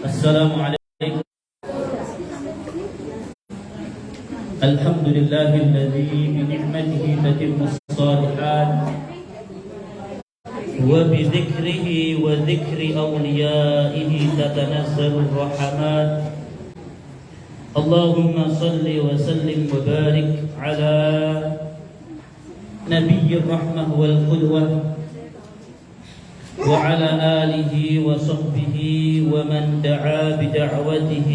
Assalamualaikum. Alhamdulillahilladzi bi ni'matihi tatimmus shalihat wa bi dzikrihi wa dzikri awliyaihi tatanazzalur rahmat. Allahumma salli wa sallim wa barik ala nabiyyir rahmah wal qudwah wa ala alihi wa sahbihi wa man da'a bi da'watihi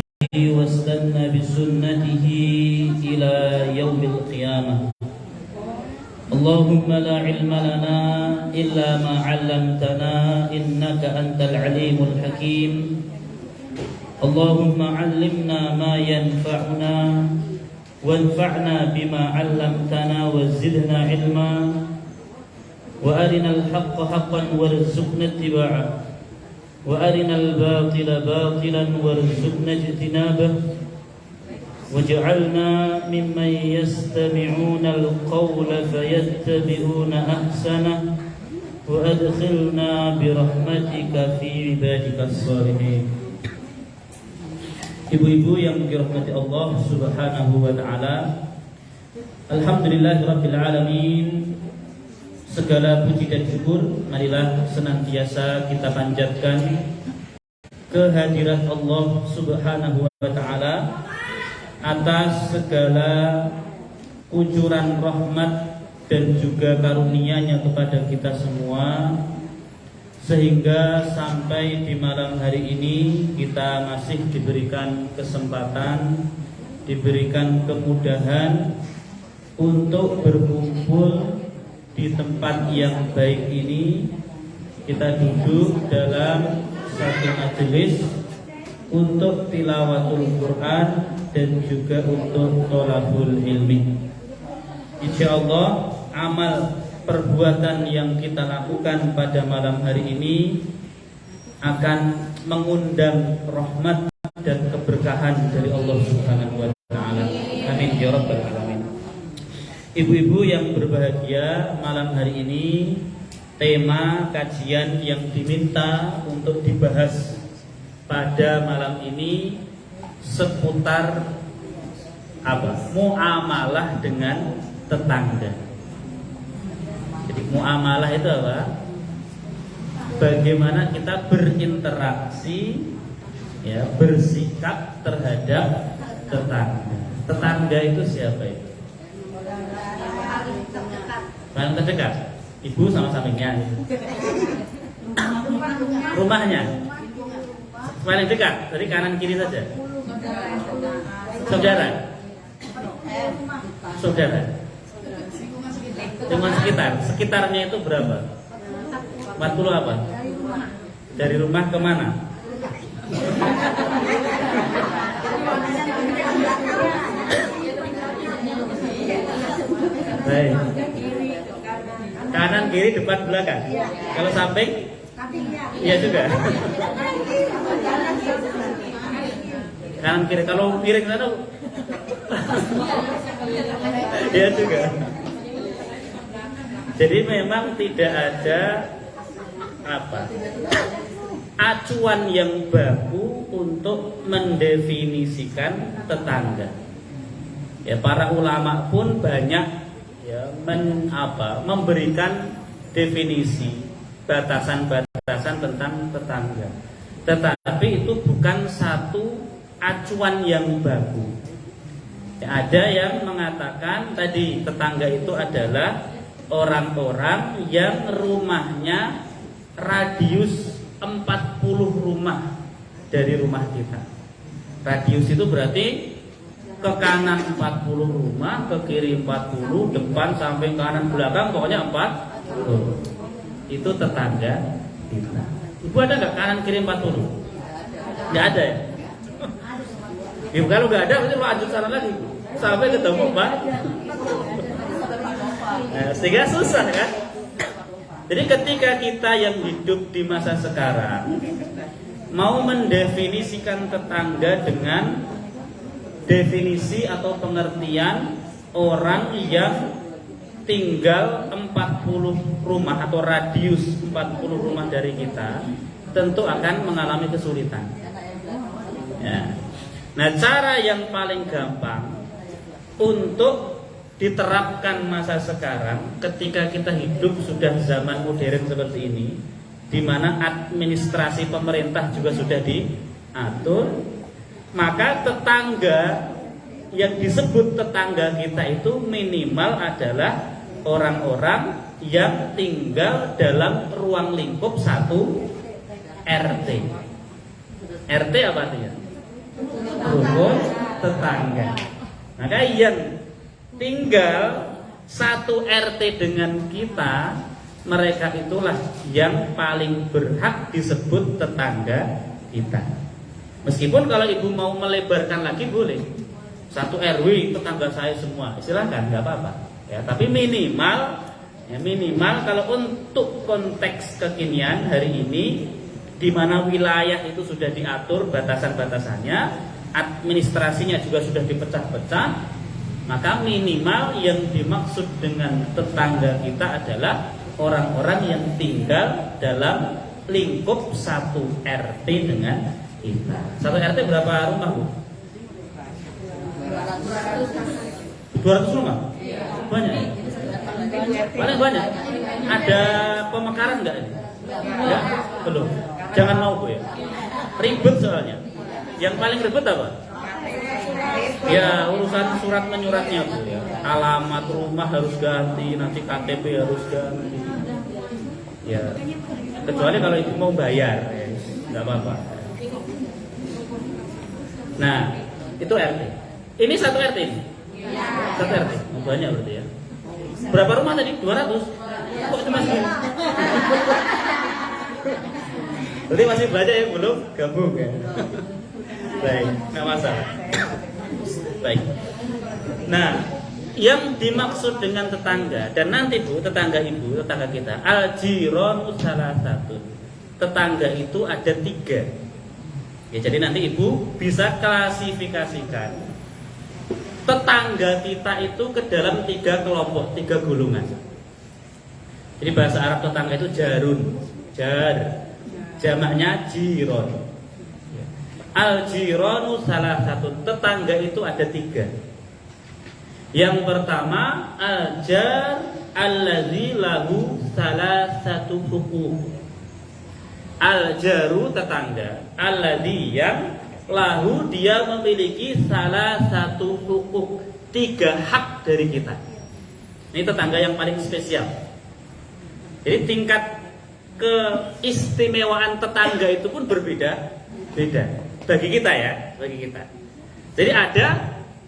wastanna bi sunnatihi ila yaumil qiyamah. Allahumma la ilma lana illa ma 'allamtana innaka antal alimul hakim. Allahumma 'allimna ma yanfa'una wanfa'na bima 'allamtana wa zidna ilma. وأرنا الحق حقا وارزقنا اتباعه وأرنا الباطل باطلا وارزقنا اجتنابه واجعلنا ممن يستمعون القول فيتبعون أحسنه وأدخلنا برحمتك في عبادك الصالحين. Ibu-ibu yang dirahmati Allah Subhanahu wa taala, alhamdulillahirabbil alamin. Segala puji dan syukur marilah senantiasa kita panjatkan kehadirat Allah Subhanahu wa taala atas segala kucuran rahmat dan juga karunia-Nya kepada kita semua, sehingga sampai di malam hari ini kita masih diberikan kesempatan, diberikan kemudahan untuk berkumpul di tempat yang baik ini. Kita duduk dalam satu majelis untuk tilawatul Quran dan juga untuk thalabul ilmi. Insyaallah amal perbuatan yang kita lakukan pada malam hari ini akan mengundang rahmat dan keberkahan dari Allah Subhanahu wa taala. Amin ya rabbal alamin. Ibu-ibu yang berbahagia, malam hari ini tema kajian yang diminta untuk dibahas pada malam ini seputar apa? Muamalah dengan tetangga. Jadi muamalah itu apa? Bagaimana kita berinteraksi, ya, bersikap terhadap tetangga. Tetangga itu siapa itu? Paling terdekat, ibu sama sampingnya. Rumahnya paling dekat, dari kanan kiri saja. Saudara. Lingkungan sekitar. Sekitarnya itu berapa? 40 apa? Dari rumah ke mana? Baik. Kanan, kiri, depan, belakang. Kalau samping? Iya juga. Kanan, kiri. Kalau miring sana? Iya juga. Jadi memang tidak ada acuan yang baku untuk mendefinisikan tetangga. Ya, para ulama pun banyak memberikan definisi, batasan-batasan tentang tetangga. Tetapi itu bukan satu acuan yang baku. Ya, ada yang mengatakan tadi tetangga itu adalah orang-orang yang rumahnya radius 40 rumah dari rumah kita. Radius itu berarti ke kanan 40 rumah, ke kiri 40, depan sampai kanan belakang pokoknya 40. Itu tetangga kita. Ibu ada nggak kanan kiri 40? Nggak ada ya? Ibu kalau nggak ada berarti lanjut sana lagi sampai ketemu Pak. Nah, sehingga susah kan? Jadi ketika kita yang hidup di masa sekarang mau mendefinisikan tetangga dengan definisi atau pengertian orang yang tinggal 40 rumah atau radius 40 rumah dari kita, tentu akan mengalami kesulitan ya. Nah, cara yang paling gampang untuk diterapkan masa sekarang ketika kita hidup sudah zaman modern seperti ini, di mana administrasi pemerintah juga sudah diatur, maka tetangga yang disebut tetangga kita itu minimal adalah orang-orang yang tinggal dalam ruang lingkup satu RT. RT apa artinya? Rukun tetangga. Maka yang tinggal satu RT dengan kita, mereka itulah yang paling berhak disebut tetangga kita. Meskipun kalau ibu mau melebarkan lagi boleh, satu RW tetangga saya semua, silakan, nggak apa-apa. Ya, tapi minimal kalau untuk konteks kekinian hari ini, di mana wilayah itu sudah diatur batasan-batasannya, administrasinya juga sudah dipecah-pecah, maka minimal yang dimaksud dengan tetangga kita adalah orang-orang yang tinggal dalam lingkup satu RT dengan kita. Satu RT berapa rumah, Bu? 200 rumah? Banyak ya? Paling banyak. Ada pemekaran enggak ini? Ya? Belum. Jangan mau, Bu ya. Ribet soalnya. Yang paling ribet apa? Ya, urusan surat menyuratnya, Bu ya. Alamat rumah harus ganti, nanti KTP harus ganti. Ya. Kecuali kalau ibu mau bayar, ya. Enggak apa-apa. Nah, itu RT. Ini satu RT ini? Satu RT? Oh, banyak berarti ya. Berapa rumah tadi? 200? Kok cuma segini? Berarti masih banyak yang belum gabung ya? Baik, nggak masalah. Baik. Nah, yang dimaksud dengan tetangga, dan nanti Bu, tetangga ibu, tetangga kita, al-jiranu salah satu. Tetangga itu ada 3. Ya, jadi nanti ibu bisa klasifikasikan tetangga kita itu ke dalam 3 kelompok, 3 golongan. Jadi bahasa Arab tetangga itu jarun, jar, jamaknya jiron. Al-jiranu salah satu. Tetangga itu ada 3. Yang pertama, al-jar allazi lahu salah satu hukum. Al-jaru tetangga, alladzi yang lahu dia memiliki salah satu hukuk, 3 hak dari kita. Ini tetangga yang paling spesial. Jadi tingkat keistimewaan tetangga itu pun berbeda-beda bagi kita ya, bagi kita. Jadi ada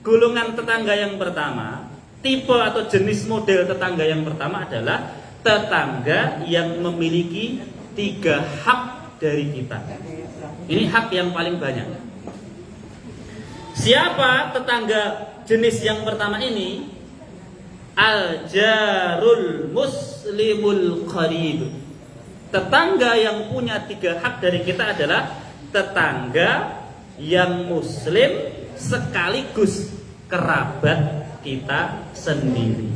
golongan tetangga yang pertama, tipe atau jenis model tetangga yang pertama adalah tetangga yang memiliki 3 hak dari kita. Ini hak yang paling banyak. Siapa tetangga jenis yang pertama ini? Al-jarul muslimul qarib. Tetangga yang punya 3 hak dari kita adalah tetangga yang muslim sekaligus kerabat kita sendiri.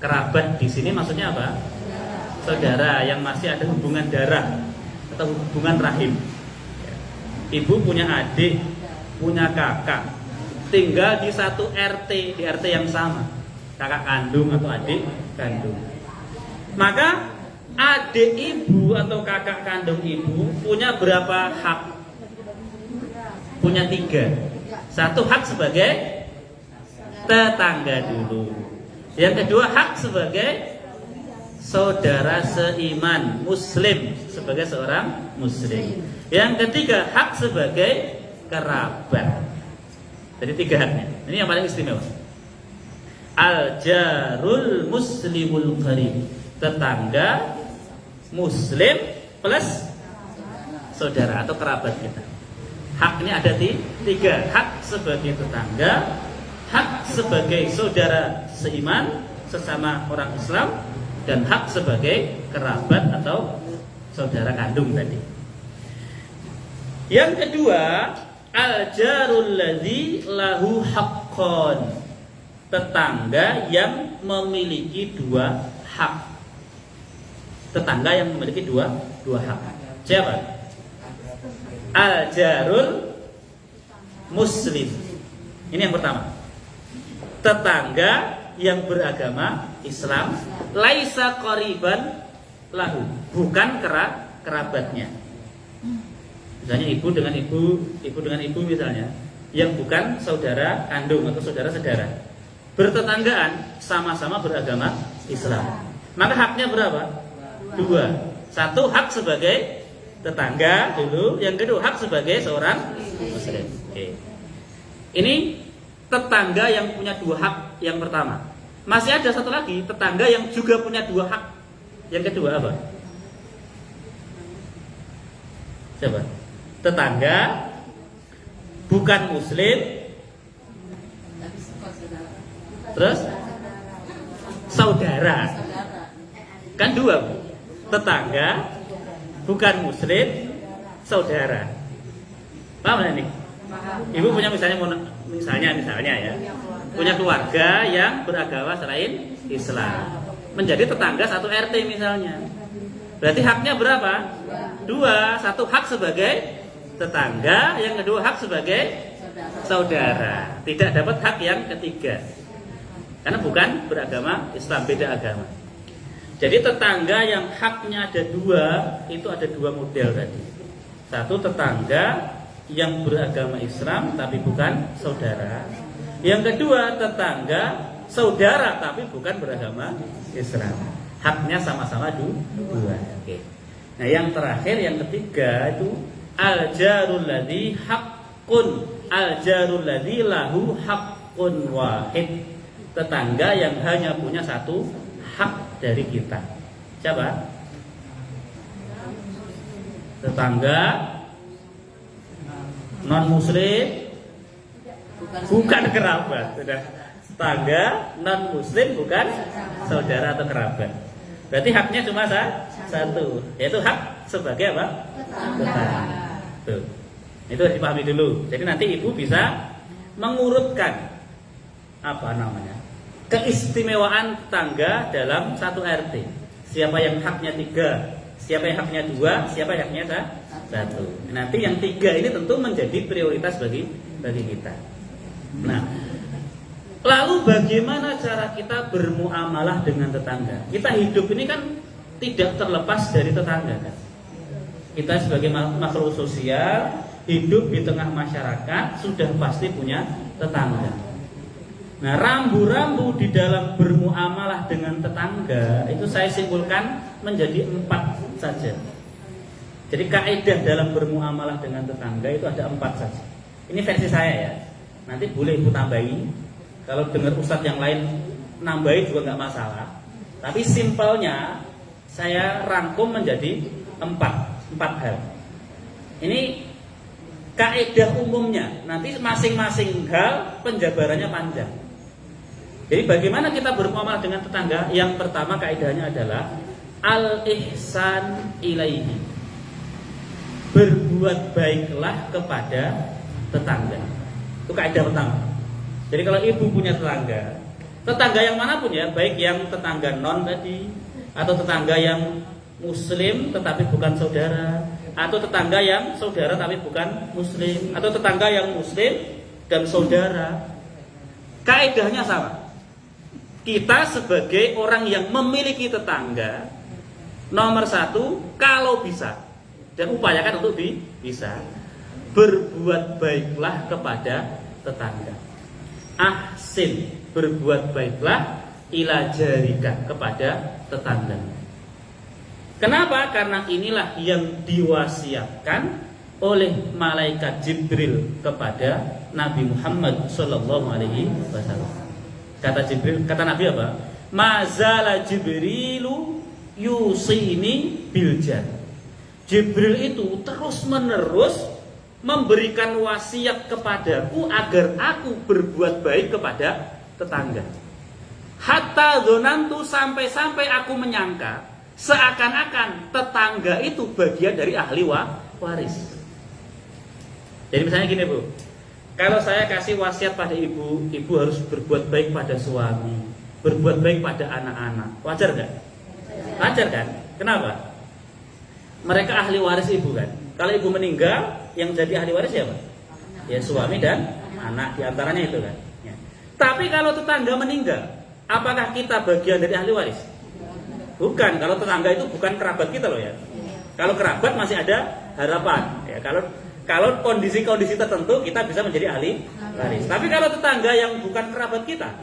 Kerabat di sini maksudnya apa? Saudara yang masih ada hubungan darah atau hubungan rahim. Ibu punya adik, punya kakak, tinggal di satu RT, di RT yang sama, kakak kandung atau adik kandung. Maka adik ibu atau kakak kandung ibu punya berapa hak? Punya 3. Satu hak sebagai tetangga dulu. Yang kedua hak sebagai saudara seiman, muslim, sebagai seorang muslim. Yang ketiga hak sebagai kerabat. Jadi 3 haknya. Ini yang paling istimewa. Al-jarul muslimul qarib, tetangga muslim plus saudara atau kerabat kita. Haknya ada 3. Hak sebagai tetangga, hak sebagai saudara seiman sesama orang Islam, dan hak sebagai kerabat atau saudara kandung tadi. Yang kedua, al-jarul ladzi lahu haqqan, tetangga yang memiliki 2 hak. Tetangga yang memiliki dua hak. Siapa? Al-jarul muslim. Ini yang pertama. Tetangga yang beragama Islam, laisa qariban lahu, bukan kerabatnya. Misalnya ibu dengan ibu misalnya, yang bukan saudara kandung atau saudara-saudara. Bertetanggaan, sama-sama beragama Islam. Maka haknya berapa? 2. 1 hak sebagai tetangga dulu, yang kedua hak sebagai seorang muslim. Oke. Ini tetangga yang punya 2 hak yang pertama. Masih ada satu lagi, tetangga yang juga punya 2 hak. Yang kedua apa? Siapa? Tetangga bukan muslim, terus saudara. Kan 2, Bu. Tetangga bukan muslim, saudara. Paham nggak ini? Ibu punya misalnya ya, punya keluarga yang beragama selain Islam, menjadi tetangga 1 RT misalnya. Berarti haknya berapa? 2. 1 hak sebagai tetangga, yang kedua hak sebagai saudara. Tidak dapat hak yang ketiga karena bukan beragama Islam, beda agama. Jadi tetangga yang haknya ada 2, itu ada 2 model tadi. 1 tetangga yang beragama Islam tapi bukan saudara. Yang kedua tetangga saudara tapi bukan beragama Islam. Haknya sama-sama 2. Oke. Nah, yang terakhir, yang ketiga itu al-jarul ladzi haqqun, al-jarul ladzi lahu haqqun wahid. Tetangga yang hanya punya 1 hak dari kita. Siapa? Tetangga non muslim, bukan kerabat. Sudah. Tetangga non muslim, bukan saudara atau kerabat. Berarti haknya cuma 1, yaitu hak sebagai apa? Tetangga. Tuh. Itu harus dipahami dulu. Jadi nanti ibu bisa mengurutkan keistimewaan tetangga dalam 1 RT. Siapa yang haknya 3, siapa yang haknya 2, siapa yang haknya 1. Nanti yang 3 ini tentu menjadi prioritas bagi kita. Nah, lalu bagaimana cara kita bermuamalah dengan tetangga? Kita hidup ini kan tidak terlepas dari tetangga kan? Kita sebagai makhluk sosial, hidup di tengah masyarakat, sudah pasti punya tetangga. Nah, rambu-rambu di dalam bermuamalah dengan tetangga itu saya simpulkan menjadi 4 saja. Jadi kaidah dalam bermuamalah dengan tetangga itu ada 4 saja. Ini versi saya ya. Nanti boleh ibu tambahi. Kalau dengar ustadz yang lain nambahi juga nggak masalah. Tapi simpelnya saya rangkum menjadi 4 hal. Ini kaidah umumnya. Nanti masing-masing hal penjabarannya panjang. Jadi bagaimana kita bermuamalah dengan tetangga? Yang pertama kaidahnya adalah al-ihsan ilaihi. Berbuat baiklah kepada tetangga. Itu kaidah pertama. Jadi kalau ibu punya tetangga yang manapun ya, baik yang tetangga non tadi, atau tetangga yang muslim tetapi bukan saudara, atau tetangga yang saudara tapi bukan muslim, atau tetangga yang muslim dan saudara, kaidahnya sama. Kita sebagai orang yang memiliki tetangga, nomor 1, kalau bisa, dan upayakan untuk bisa, berbuat baiklah kepada tetangga. Ahsin, berbuat baiklah ila jarika, kepada tetangga. Kenapa? Karena inilah yang diwasiatkan oleh malaikat Jibril kepada Nabi Muhammad Sallallahu Alaihi Wasallam. Kata Jibril, kata Nabi apa? Mazala Jibrilu yusini biljan. Jibril itu terus menerus memberikan wasiat kepadaku agar aku berbuat baik kepada tetangga. Hatta dzonantu, sampai-sampai aku menyangka seakan-akan tetangga itu bagian dari ahli waris. Jadi misalnya gini Bu, kalau saya kasih wasiat pada ibu, ibu harus berbuat baik pada suami, berbuat baik pada anak-anak. Wajar nggak? Wajar kan? Kenapa? Mereka ahli waris ibu kan. Kalau ibu meninggal, yang jadi ahli waris siapa? Ya suami dan anak, diantaranya itu kan. Ya. Tapi kalau tetangga meninggal, apakah kita bagian dari ahli waris? Bukan. Kalau tetangga itu bukan kerabat kita loh ya. Kalau kerabat masih ada harapan. Ya, kalau kondisi-kondisi tertentu kita bisa menjadi ahli waris. Tapi kalau tetangga yang bukan kerabat kita,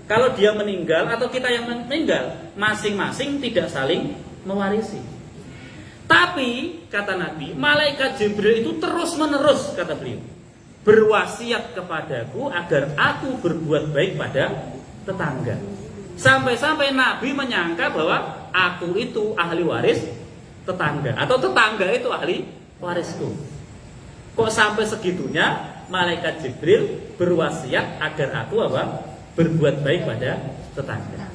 kalau dia meninggal atau kita yang meninggal, masing-masing tidak saling mewarisi. Tapi kata Nabi, malaikat Jibril itu terus menerus, kata beliau, berwasiat kepadaku agar aku berbuat baik pada tetangga. Sampai-sampai Nabi menyangka bahwa aku itu ahli waris tetangga, atau tetangga itu ahli warisku. Kok sampai segitunya malaikat Jibril berwasiat agar aku apa? Berbuat baik pada tetangga.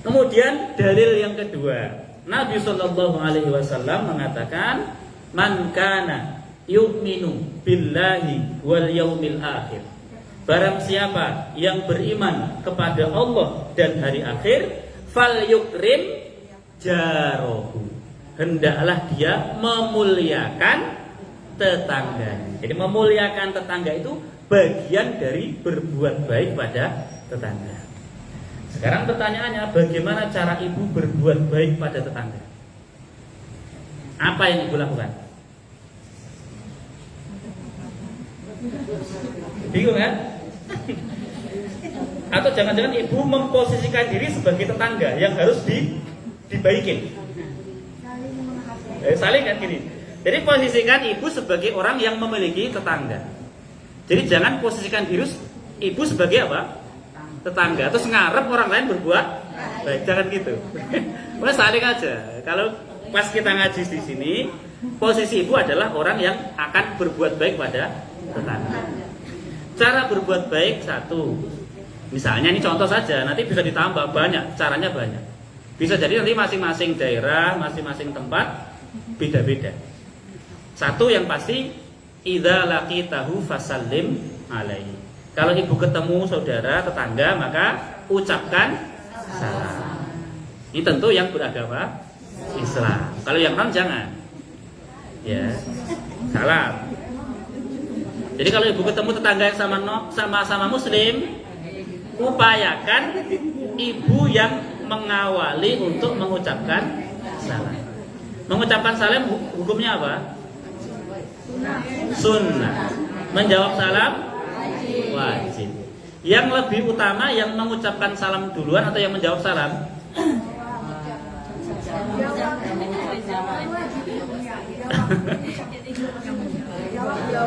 Kemudian dalil yang kedua, Nabi Shallallahu Alaihi Wasallam mengatakan, man kana yu'minu billahi wal yaumil akhir. Barang siapa yang beriman kepada Allah dan hari akhir, fal yukrim jarohu. Hendaklah dia memuliakan tetangganya. Jadi memuliakan tetangga itu bagian dari berbuat baik pada tetangga. Sekarang pertanyaannya, bagaimana cara ibu berbuat baik pada tetangga? Apa yang ibu lakukan? Bingung kan? Atau jangan-jangan ibu memposisikan diri sebagai tetangga yang harus dibaikin? Saling kan gini. Jadi posisikan ibu sebagai orang yang memiliki tetangga. Jadi jangan posisikan diri ibu sebagai apa? Tetangga, terus ngarep orang lain berbuat baik, jangan gitu. Mas saling aja. Kalau pas kita ngaji di sini, posisi ibu adalah orang yang akan berbuat baik pada tetangga. Cara berbuat baik satu, misalnya ini contoh saja, nanti bisa ditambah banyak, caranya banyak. Bisa jadi nanti masing-masing daerah, masing-masing tempat beda-beda. Satu yang pasti, idza laqitahu fasallim alaihi. Kalau ibu ketemu saudara, tetangga, maka ucapkan salam. Ini tentu yang beragama Islam. Kalau yang non jangan. Ya, salam. Jadi kalau ibu ketemu tetangga yang sama Muslim, upayakan ibu yang mengawali untuk mengucapkan salam. Mengucapkan salam hukumnya apa? Sunnah. Menjawab salam wajib. Yang lebih utama yang mengucapkan salam duluan atau yang menjawab salam?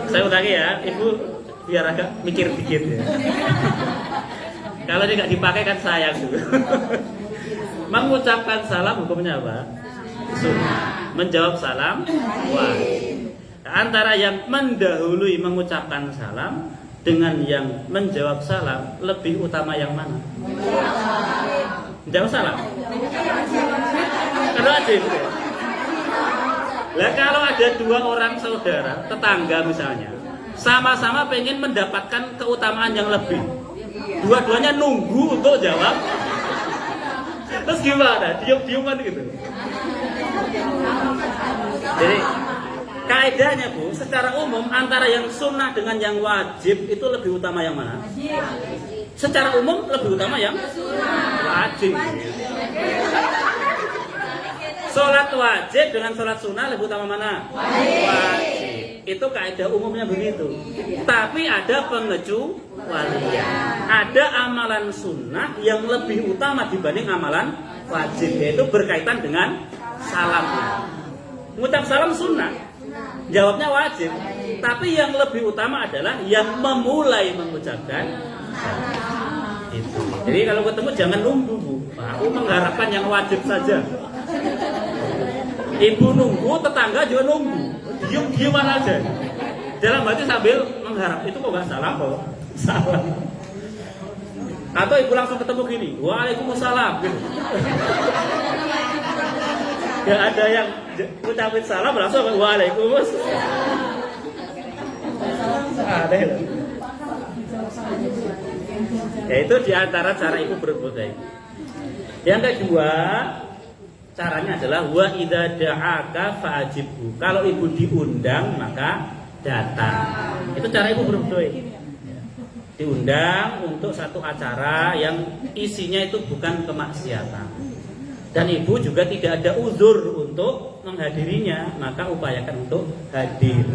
Saya ulangi ya, ibu biar agak mikir dikit ya. Kalau dia nggak dipakai kan sayang juga. Mengucapkan salam hukumnya apa? Sunnah. Menjawab salam wajib. Antara yang mendahului mengucapkan salam dengan yang menjawab salam, lebih utama yang mana? Menjawab salam. Karena wajib. Lah kalau ada dua orang saudara, tetangga misalnya, sama-sama pengen mendapatkan keutamaan yang lebih, dua-duanya nunggu untuk jawab, terus gimana? Diam-diaman gitu. Jadi kaedahnya Bu, secara umum antara yang sunnah dengan yang wajib itu lebih utama yang mana? Secara umum lebih utama yang wajib. Sholat wajib dengan sholat sunnah lebih utama mana? Wajib. Itu kaidah umumnya begitu. Tapi ada pengecualian. Ada amalan sunnah yang lebih utama dibanding amalan wajib, yaitu berkaitan dengan salam. Mengucap salam sunnah, Jawabnya wajib. Tapi yang lebih utama adalah yang memulai mengucapkan salam. Itu. Jadi kalau ketemu jangan nunggu, Bu. Aku mengharapkan yang wajib saja. Ibu nunggu, tetangga juga nunggu. Diem-dieman aja. Dalam hati sambil mengharap. Itu kok nggak salah kok? Salah. Atau ibu langsung ketemu gini, Waalaikumsalam. Gak ada yang ucapin salam langsung Waalaikumsalam. Aneh loh. Ya itu diantara cara ibu berbuat baik. Yang kedua, caranya adalah wa idza da'aka fa'ajibhu. Kalau ibu diundang maka datang. Itu cara ibu berbuat baik. Diundang untuk satu acara yang isinya itu bukan kemaksiatan. Dan ibu juga tidak ada uzur untuk menghadirinya, maka upayakan untuk hadir.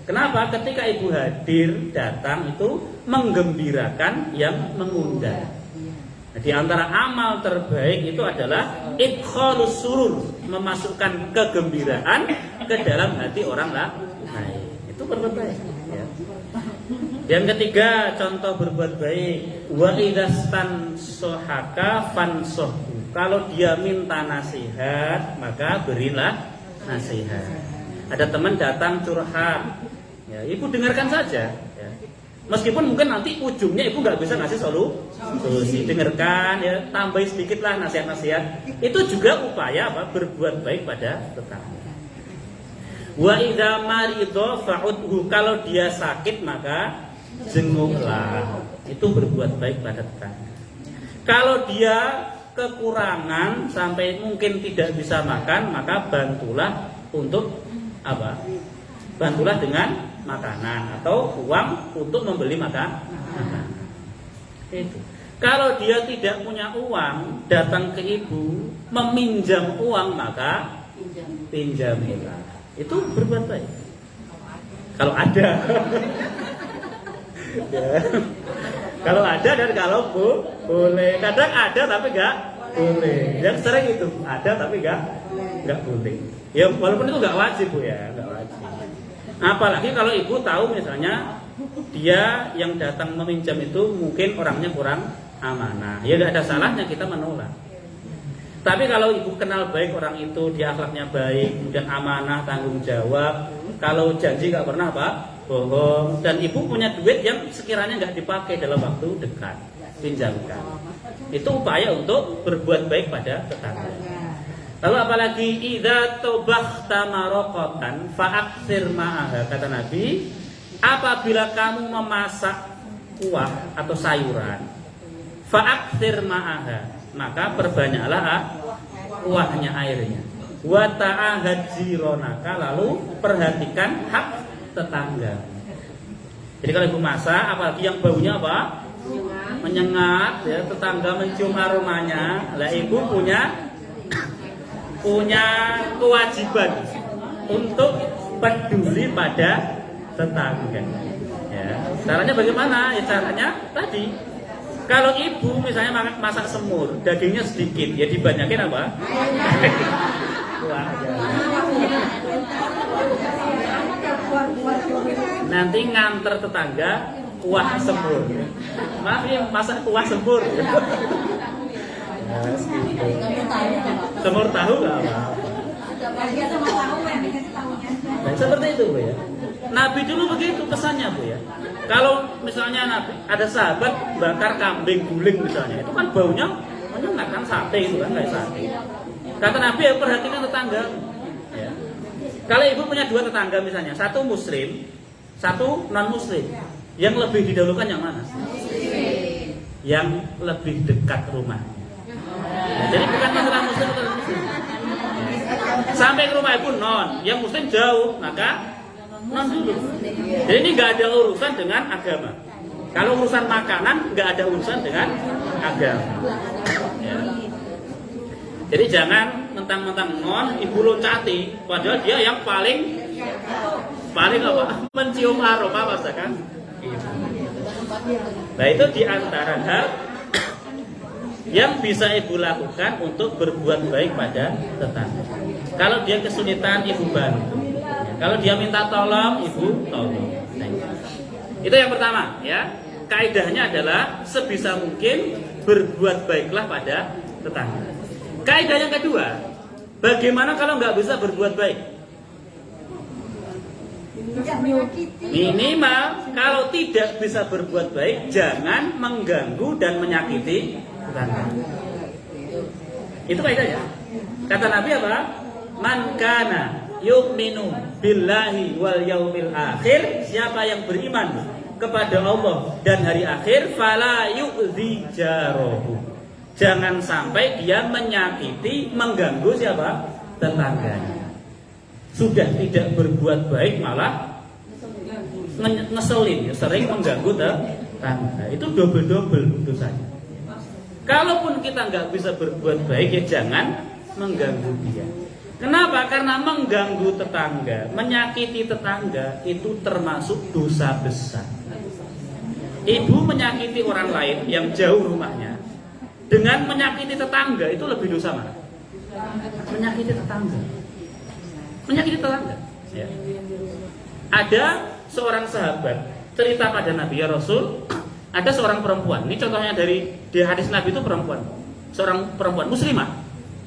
Kenapa? Ketika ibu hadir, datang itu menggembirakan yang mengundang. Nah, di antara amal terbaik itu adalah idkhalus surur, memasukkan kegembiraan ke dalam hati orang lain. Itu berbuat baik. Ya. Yang ketiga, contoh berbuat baik. Wa idzastan sohaka fansohu. Kalau dia minta nasihat, maka berilah nasihat. Ada teman datang curhat, ya, ibu dengarkan saja. Ya. Meskipun mungkin nanti ujungnya ibu nggak bisa ngasih solusi, dengarkan, ya, tambah sedikitlah nasihat-nasihat. Itu juga upaya apa? Berbuat baik pada tetangga. Wa idza maridha fa'udhu. Kalau dia sakit maka jenguklah. Itu berbuat baik pada tetangga. Kalau dia kekurangan sampai mungkin tidak bisa makan, maka bantulah untuk apa? Bantulah dengan makanan atau uang untuk membeli makanan. Itu. Kalau dia tidak punya uang, datang ke ibu meminjam uang, maka pinjamilah. Itu berbuat baik. Kalau ada. Ya. Kalau ada dan kalau boleh. Kadang ada tapi nggak boleh. Yang sering itu ada tapi nggak boleh. Ya walaupun itu nggak wajib, Bu, ya, nggak wajib. Apalagi kalau ibu tahu misalnya dia yang datang meminjam itu mungkin orangnya kurang amanah. Ya nggak ada salahnya kita menolak. Tapi kalau ibu kenal baik orang itu, dia akhlaknya baik, kemudian amanah, tanggung jawab, kalau janji nggak pernah bohong, dan ibu punya duit yang sekiranya nggak dipakai dalam waktu dekat, pinjamkan. Itu upaya untuk berbuat baik pada tetangga. Lalu apalagi idza tabakhta maraqatan fa'aksir ma'aha, kata Nabi, apabila kamu memasak kuah atau sayuran, fa'aksir ma'aha, maka perbanyaklah kuahnya, airnya. Wa ta'ahad jironaka, lalu perhatikan hak tetangga. Jadi kalau ibu masak, apalagi yang baunya apa? Menyengat, ya, tetangga mencium aromanya, lah ibu punya kewajiban untuk peduli pada tetangga. Ya. Caranya bagaimana? Ya, caranya tadi. Kalau ibu misalnya masak semur, dagingnya sedikit, ya dibanyakin apa? Nanti nganter tetangga kuah semur. Maaf ya, masak kuah semur. Semur tahu nggak apa? Nah, seperti itu, Bu, ya. Nabi dulu begitu pesannya, Bu, ya. Kalau misalnya Nabi ada sahabat bakar kambing guling misalnya, itu kan baunya menyengat kan, sate itu kan, kayak sate. Kata Nabi, ya perhatikan tetangga. Ya. Kalau ibu punya dua tetangga misalnya, satu muslim, satu non muslim, yang lebih didahulukan yang mana? Yang lebih dekat rumah. Nah, jadi bukan masalah muslim atau muslim. Sampai ke rumah ibu non, yang muslim jauh, maka non dulu. Jadi ini nggak ada urusan dengan agama. Kalau urusan makanan nggak ada urusan dengan agama. Ya. Jadi jangan mentang-mentang non ibu loncati, padahal dia yang paling apa? Mencium aroma masakan. Nah itu diantara hal yang bisa ibu lakukan untuk berbuat baik pada tetangga. Kalau dia kesulitan, ibu bantu. Kalau dia minta tolong, ibu tolong. Nah, itu yang pertama ya. Kaidahnya adalah sebisa mungkin berbuat baiklah pada tetangga. Kaidah yang kedua, bagaimana kalau nggak bisa berbuat baik? Minimal kalau tidak bisa berbuat baik, jangan mengganggu dan menyakiti tetangga. Itu kaidahnya. Kata Nabi apa? Man kana yu'minu billahi wal yaumil akhir, siapa yang beriman kepada Allah dan hari akhir, fala yu'dzi jarahu, jangan sampai dia menyakiti, mengganggu siapa? Tetangganya. Sudah tidak berbuat baik malah ngeselin, sering mengganggu tetangga. Itu double dosanya. Kalaupun kita nggak bisa berbuat baik, ya jangan mengganggu dia. Kenapa? Karena mengganggu tetangga, menyakiti tetangga itu termasuk dosa besar. Ibu menyakiti orang lain yang jauh rumahnya dengan menyakiti tetangga, itu lebih dosa mana? Menyakiti tetangga. Menyakiti tetangga. Ya. Ada seorang sahabat cerita pada Nabi, ya Rasul, ada seorang perempuan. Ini contohnya dari hadis Nabi, itu perempuan, seorang perempuan muslimah,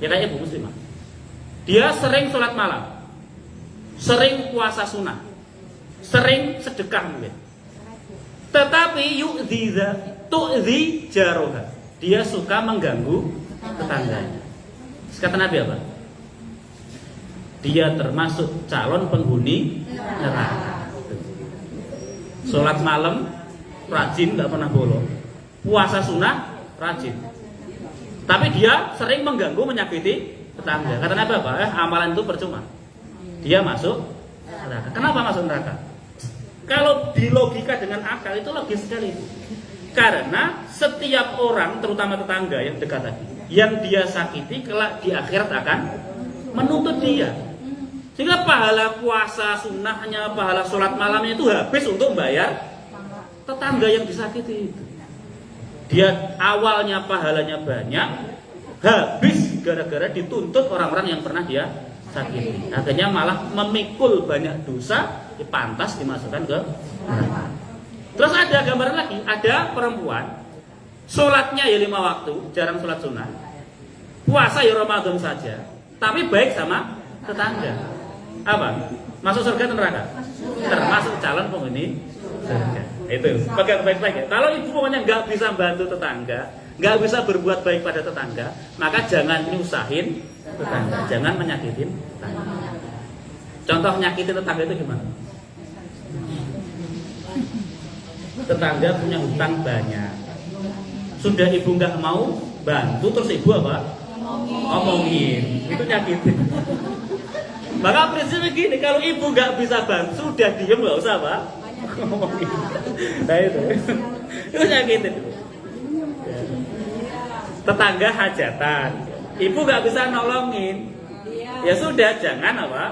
ya kayak ibu muslimah. Dia sering sholat malam, sering puasa sunnah, sering sedekah mungkin. Tetapi tu'dzi jaroha, dia suka mengganggu tetangganya. Kata Nabi apa? Dia termasuk calon penghuni neraka. Sholat malam rajin, nggak pernah bolong. Puasa sunnah rajin, tapi dia sering mengganggu, menyakiti tetangga. Kata Nabi apa? Amalan itu percuma. Dia masuk neraka. Kenapa masuk neraka? Kalau dilogika dengan akal itu logis sekali. Karena setiap orang, terutama tetangga yang dekat tadi, yang dia sakiti kelak di akhirat akan menuntut dia. Sehingga pahala puasa sunnahnya, pahala sholat malamnya itu habis untuk membayar tetangga yang disakiti itu. Dia awalnya pahalanya banyak, habis gara-gara dituntut orang-orang yang pernah dia sakiti. Akhirnya malah memikul banyak dosa, pantas dimasukkan ke neraka. Terus ada gambaran lagi, ada perempuan sholatnya ya 5 waktu, jarang sholat sunnah, puasa ya Ramadan saja, tapi baik sama tetangga. Apa? Masuk surga atau neraka? Termasuk calon penghuni surga. Itu pegang baik-baik ya. Kalau ibu pokoknya nggak bisa bantu tetangga, nggak bisa berbuat baik pada tetangga, maka jangan nyusahin tetangga, jangan menyakitin tetangga. Contoh nyakitin tetangga itu gimana? Tetangga punya hutang banyak, sudah ibu nggak mau bantu, terus ibu apa? Ngomongin, itu nyakitin. Maka prinsipnya gini, kalau ibu nggak bisa bantu, sudah diem, nggak usah apa? Ngomongin. Nah itu nyakitin. Tetangga hajatan, ibu nggak bisa nolongin, ya sudah, jangan apa?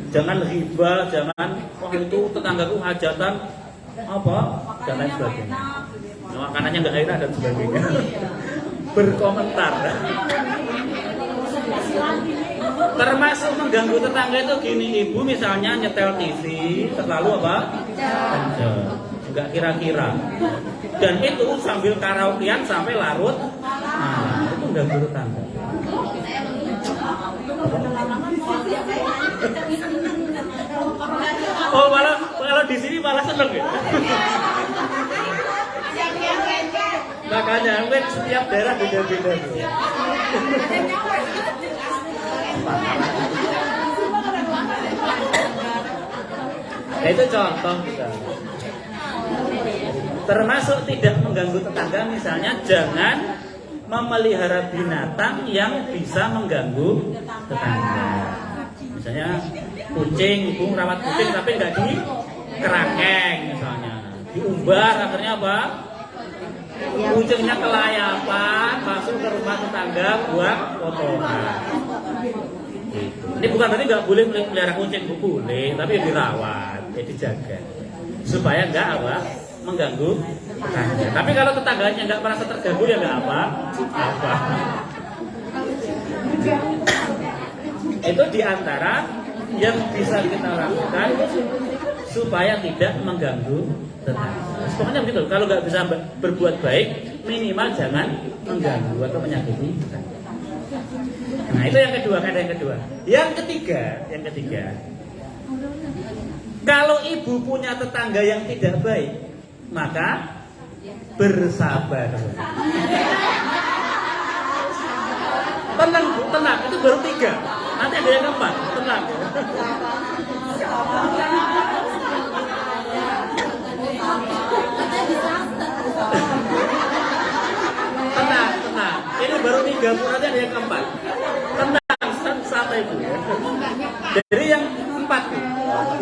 Jangan riba, jangan wah itu tetanggaku hajatan apa? Dan lain sebagainya. Makanannya nggak enak dan sebagainya. Berkomentar. Termasuk mengganggu tetangga itu gini, ibu misalnya nyetel TV terlalu apa? Juga kira-kira. Dan itu sambil karaokean sampai larut. Nah, itu mengganggu tetangga. Oh, malah kalau di sini malah seneng ya. Makanya mungkin setiap daerah beda-beda. Nah, itu contoh juga. Termasuk tidak mengganggu tetangga, misalnya jangan memelihara binatang yang bisa mengganggu tetangga. Misalnya kucing, ibu merawat kucing tapi nggak di kerakeng misalnya, diumbar, akhirnya apa? Kucingnya kelayapan, masuk ke rumah tetangga, buang kotoran. Ini bukan berarti nggak boleh melihara kucing, boleh, tapi dirawat, dijaga supaya nggak apa? Mengganggu tetangga. Tapi kalau tetangganya nggak merasa terganggu ya nggak apa. Itu diantara yang bisa kita lakukan supaya tidak mengganggu tetangga. Pokoknya begitu. Kalau nggak bisa berbuat baik, minimal jangan mengganggu atau menyakiti tetangga. Nah itu yang kedua, kaidah yang kedua. Yang ketiga, kalau ibu punya tetangga yang tidak baik, maka bersabar. Tenang Bu, tenang, itu baru 3. Nanti ada yang keempat, tenang. Tenang. Ini baru 3, Bu, nanti ada yang keempat. Tenang, santai Bu. Jadi yang 4 Bu.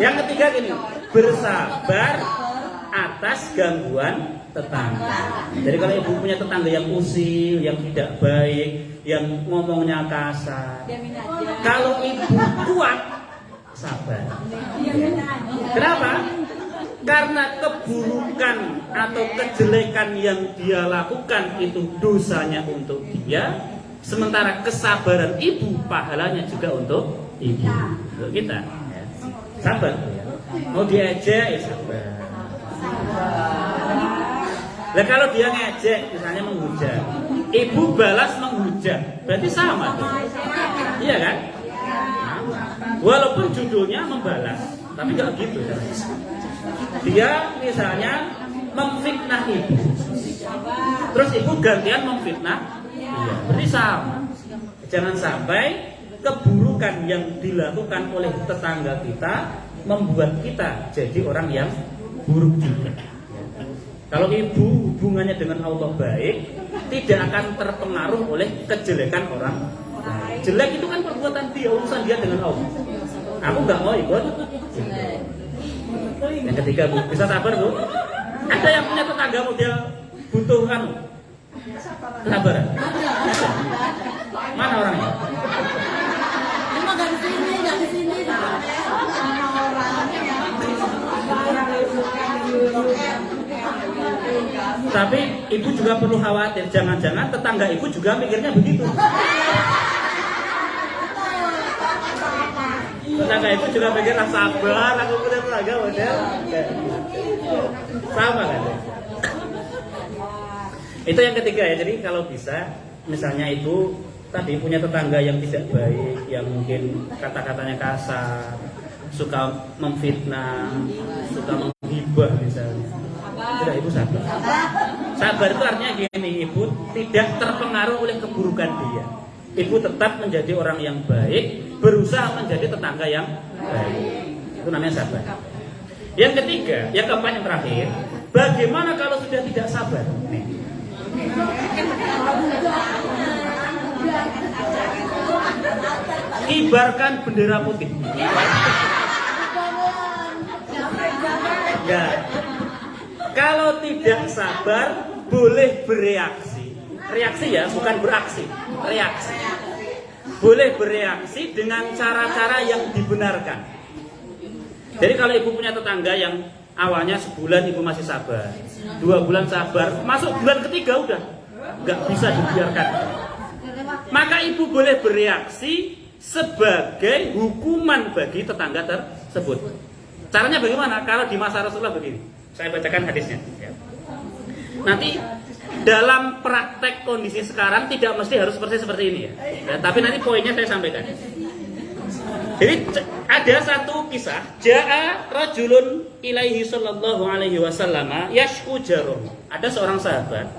Yang ketiga gini, bersabar atas gangguan tetangga. Jadi kalau ibu punya tetangga yang usil, yang tidak baik, yang ngomongnya kasar, kalau ibu kuat, sabar. Kenapa? Karena keburukan atau kejelekan yang dia lakukan itu dosanya untuk dia, sementara kesabaran ibu pahalanya juga untuk ibu, untuk kita. Sabar. Mau diajak ya sabar. Nah kalau dia ngejek, misalnya menghujat, ibu balas menghujat, berarti sama tuh. Iya kan? Walaupun judulnya membalas, tapi nggak gitu. Dia misalnya memfitnah ibu, terus ibu gantian memfitnah, iya, berarti sama. Jangan sampai keburukan yang dilakukan oleh tetangga kita membuat kita jadi orang yang buruk juga. Kalau ibu hubungannya dengan Allah baik, tidak akan terpengaruh oleh kejelekan orang. Jelek itu kan perbuatan dia, urusan dia dengan Allah. Aku nggak mau ikut. Yang ketiga Bu, bisa sabar Bu. Ada yang punya tetangga model butuh kamu sabar. Mana orangnya? Gak di sini. Tapi ibu juga perlu khawatir, jangan-jangan tetangga ibu juga mikirnya begitu. Tetangga ibu juga mikir sabar, aku punya tetangga model sama kan? Itu yang ketiga ya. Jadi kalau bisa, misalnya ibu tadi punya tetangga yang tidak baik, yang mungkin kata-katanya kasar, suka memfitnah, suka menghibah misalnya. Tidak, ibu sabar. Sabar itu artinya gini, ibu tidak terpengaruh oleh keburukan dia. Ibu tetap menjadi orang yang baik, berusaha menjadi tetangga yang baik. Itu namanya sabar. Yang ketiga, yang keempat, yang terakhir, bagaimana kalau sudah tidak sabar? Nih. Kibarkan bendera putih. Enggak. Kalau tidak sabar, boleh bereaksi. Reaksi ya, bukan beraksi. Reaksi. Boleh bereaksi dengan cara-cara yang dibenarkan. Jadi kalau ibu punya tetangga yang awalnya sebulan ibu masih sabar, 2 bulan sabar, masuk bulan ketiga udah nggak bisa dibiarkan. Maka ibu boleh bereaksi sebagai hukuman bagi tetangga tersebut. Caranya bagaimana? Kalau di masa Rasulullah begini, saya bacakan hadisnya. Nanti dalam praktek kondisi sekarang tidak mesti harus seperti ini ya. Tapi nanti poinnya saya sampaikan. Jadi ada satu kisah, jaa rajulun ilaihi sallallahu alaihi wasallam yashku jarum. Ada seorang sahabat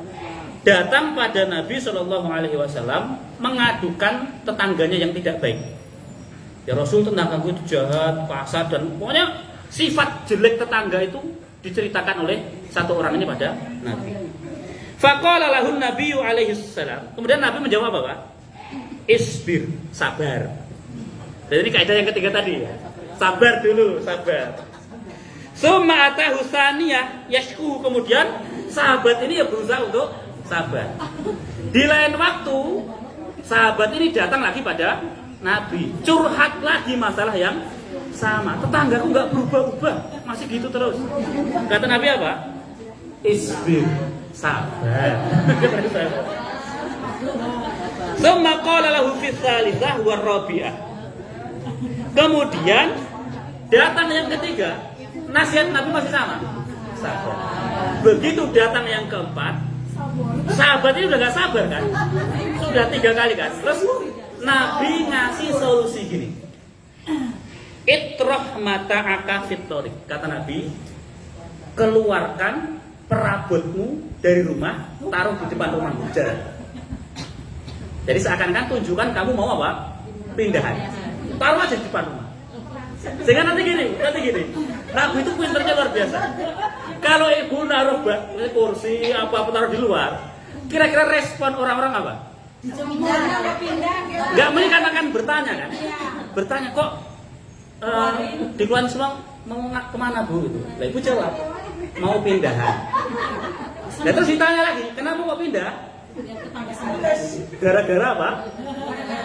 datang pada Nabi sallallahu alaihi wasallam mengadukan tetangganya yang tidak baik. Ya Rasul, tetanggaku itu jahat, kasar, dan pokoknya sifat jelek tetangga itu diceritakan oleh satu orang ini pada Nabi. Faqala lahun nabiyyu alaihi salam. Kemudian Nabi menjawab apa, Pak? Isbir, sabar. Dan ini kaidah yang ketiga tadi ya. Sabar dulu, sabar. Summa atahu saniyah yashku. Kemudian sahabat ini ya berusaha untuk sabar. Di lain waktu sahabat ini datang lagi pada Nabi, curhat lagi masalah yang sama. Tetanggaku nggak berubah-ubah, masih gitu terus. Kata Nabi apa? Isbir, sabar. Summa qala lahu fi tsalitsah wa rabi'ah. Kemudian datang yang ketiga, nasihat Nabi masih sama, sabar. Begitu datang yang keempat, sahabat ini udah gak sabar kan, sudah 3 kali kan. Terus Nabi ngasih solusi gini, itroh mata akafitorik, kata Nabi, keluarkan perabotmu dari rumah, taruh di depan rumahmu, jalan. Jadi seakan-akan tunjukkan kamu mau apa? Pindahan. Taruh aja di depan rumah. Sehingga nanti gini, Nabi itu pinternya luar biasa. Kalau ibu naruh kursi apa taruh di luar, kira-kira respon orang-orang apa? Enggak, mereka akan bertanya kan? Bertanya kok dikeluarin semua mau kemana bu? Gitu. Nah, ibu jawab mau pindahan. Nah, terus ditanya lagi, kenapa mau pindah? Gara-gara apa?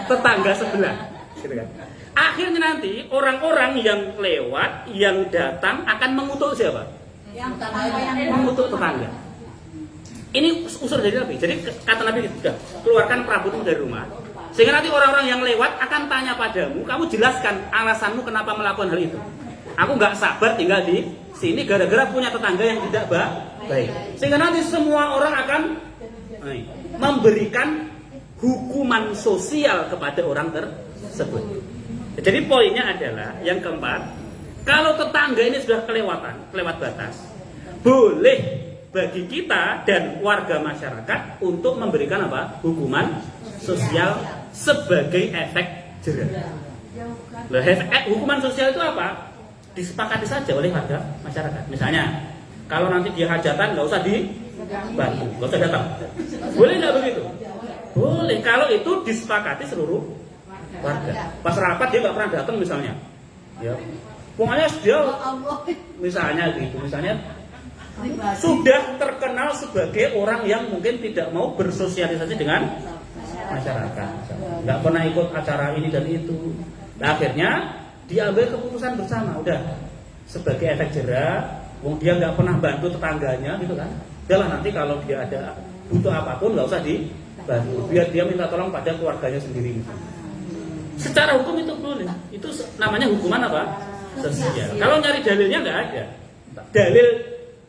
Tetangga sebelah. Gitu kan? Akhirnya nanti orang-orang yang lewat, yang datang akan mengutuk siapa? Mengutuk tetangga. Ini usul dari Nabi. Jadi kata Nabi sudah keluarkan perabotmu dari rumah. Sehingga nanti orang-orang yang lewat akan tanya padamu, kamu jelaskan alasanmu kenapa melakukan hal itu. Aku nggak sabar tinggal di sini gara-gara punya tetangga yang tidak baik. Sehingga nanti semua orang akan memberikan hukuman sosial kepada orang tersebut. Jadi poinnya adalah yang keempat, kalau tetangga ini sudah kelewat batas, boleh bagi kita dan warga masyarakat untuk memberikan apa? Hukuman sosial sebagai efek jerah. Hukuman sosial itu apa? Disepakati saja oleh warga masyarakat. Misalnya, kalau nanti dia hajatan nggak usah dibantu, nggak usah datang. Boleh nggak begitu? Boleh. Kalau itu disepakati seluruh warga. Pas rapat dia nggak pernah datang misalnya, ya. Pokoknya dia, misalnya sudah terkenal sebagai orang yang mungkin tidak mau bersosialisasi dengan masyarakat, nggak pernah ikut acara ini dan itu. Nah, akhirnya diambil keputusan bersama, udah sebagai efek jerah, dia nggak pernah bantu tetangganya, gitu kan? Udahlah nanti kalau dia ada butuh apapun nggak usah dibantu, biar dia minta tolong pada keluarganya sendiri. Secara hukum itu boleh, itu namanya hukuman apa? Sosial. Kalau nyari dalilnya nggak ada. Dalil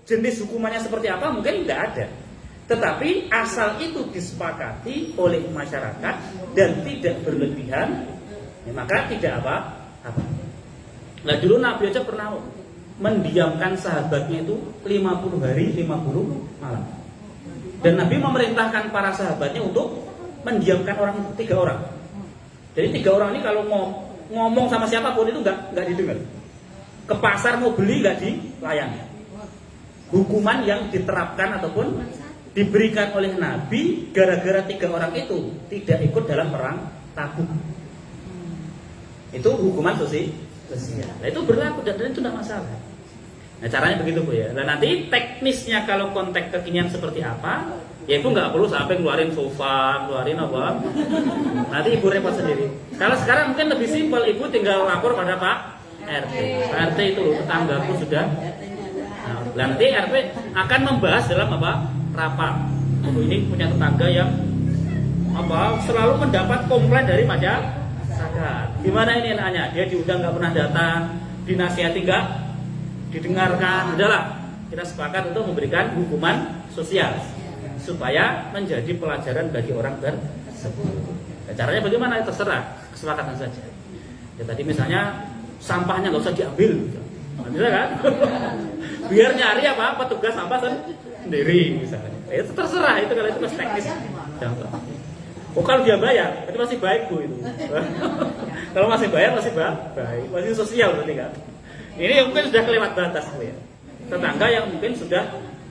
jenis hukumannya seperti apa mungkin nggak ada. Tetapi asal itu disepakati oleh masyarakat dan tidak berlebihan, ya maka tidak apa. Nah dulu Nabi aja pernah mendiamkan sahabatnya itu 50 hari 50 malam. Dan Nabi memerintahkan para sahabatnya untuk mendiamkan 3 orang. Jadi 3 orang ini kalau mau ngomong sama siapapun itu nggak didengar. Ke pasar mau beli nggak dilayani. Hukuman yang diterapkan ataupun diberikan oleh Nabi gara-gara 3 orang itu tidak ikut dalam perang Tabuk. Itu hukuman sosial. Nah itu berlaku dan itu tidak masalah. Nah caranya begitu Bu ya. Nah nanti teknisnya kalau konteks kekinian seperti apa, ya Ibu nggak perlu sampai keluarin sofa, keluarin apa. Nanti Ibu repot sendiri. Kalau sekarang mungkin lebih simpel, Ibu tinggal lapor pada Pak RT. Pak RT itu loh, tetanggaku sudah. Nah, nanti RT akan membahas dalam apa? Rapat. Oh, ini punya tetangga yang apa? Selalu mendapat komplain dari masyarakat. Gimana ini anaknya? Dia diundang nggak pernah datang, dinasihati nggak didengarkan. Udahlah, kita sepakat untuk memberikan hukuman sosial supaya menjadi pelajaran bagi orang tersebut. Nah, caranya bagaimana? Terserah, kesepakatan saja. Ya tadi misalnya sampahnya nggak usah diambil, gitu. Bisa kan? Biar nyari apa? Petugas sampah sendiri misalnya. Ya, itu terserah itu kalau itu masih teknis. Contoh. Oh kalau dia bayar, itu masih baik Bu itu. Kalau masih bayar masih baik, masih sosial berarti kan. Ini mungkin sudah kelewat batas Bu ya. Tetangga yang mungkin sudah